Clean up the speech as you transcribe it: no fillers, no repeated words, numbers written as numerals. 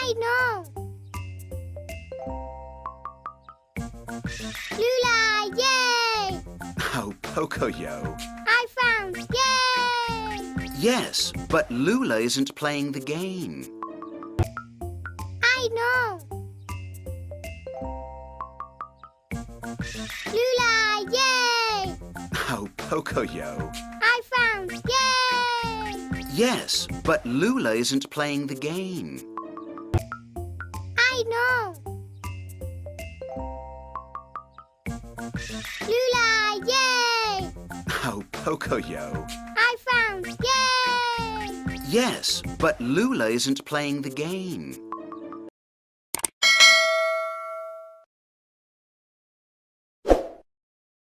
I know. Lula, yay! Oh, Pocoyo. I found, yay! Yes, but Lula isn't playing the game. I know. Lula, yay! Oh, Pocoyo. I found, yay! Yes, but Lula isn't playing the game. I know. Lula, yay! Oh, Pocoyo. I found, yay! Yes, but Lula isn't playing the game.